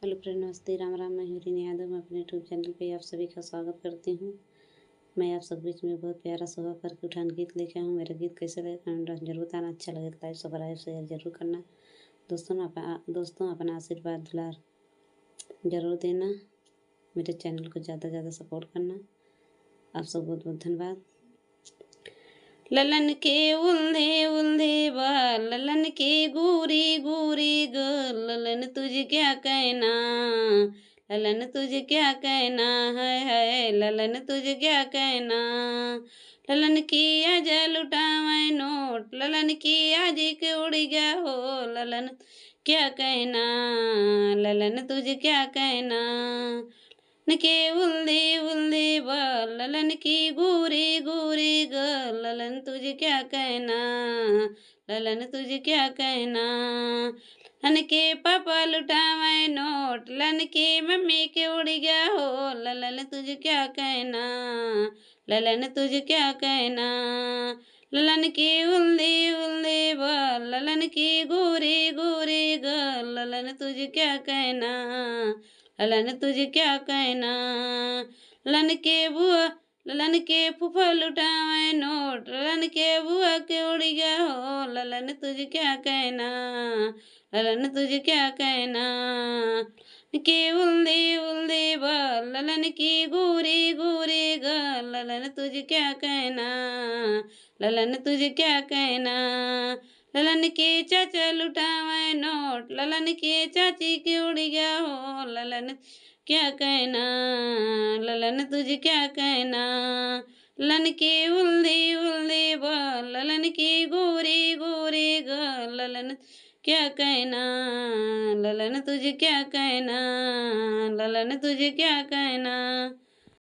Hello friend, नमस्ते, राम राम। मैं हूँ रीना यादव। मैं अपने यूट्यूब चैनल पे आप सभी का स्वागत करती हूँ। मैं आप सब बीच में बहुत प्यारा सुबह करके उठान गीत लेके आऊँ। मेरा गीत कैसे लगे कमेंट जरूर बताना। अच्छा लगे तो लाइक सब्सक्राइब शेयर जरूर करना। दोस्तों अपना आशीर्वाद दुलार जरूर देना। मेरे चैनल को ज़्यादा से ज़्यादा सपोर्ट करना। आप सब बहुत बहुत धन्यवाद। ललन के उल्दे उल्दे बाल, ललन के गोरी गोरी ग, ललन तुझे क्या कहना, ललन तुझे क्या कहना है ललन तुझे क्या कहना। ललन की आज लुटावे नोट, ललन की आज के उड़ गया हो, ललन क्या कहना, ललन तुझे क्या कहना। के उल्दे उल्दे बाल, ललन की गोरी गोरी ग, ललन तुझे क्या कहना, ललन तुझे क्या कहना। लन के पापा लुटावे नोट, लन की मम्मी के उड़ गया हो, ललन तुझे क्या कहना, ललन तुझे क्या कहना। ललन की उल्दे उल्दे बाल, ललन की गोरी गोरी ग, ललन तुझे क्या कहना, ललन तुझे क्या कहना। ललन के बुआ, ललन के फूफा लुटावे नोट, ललन के बुआ के उड़ गया हो, ललन तुझे क्या कहना, ललन तुझे क्या कहना। के उल्दे उल्दे बाल, ललन की गोरी गोरी ग, ललन तुझे क्या कहना, ललन तुझे क्या कहना। ललन के चाचा लुटावे नोट, ललन के चाची के उड़ गया हो, ललन क्या कहना, ललन तुझे क्या कहना। ललन के उल्दे उल्दे बाल, ललन की गोरी गोरी ग, ललन क्या कहना, ललन तुझे क्या कहना, ललन तुझे क्या कहना।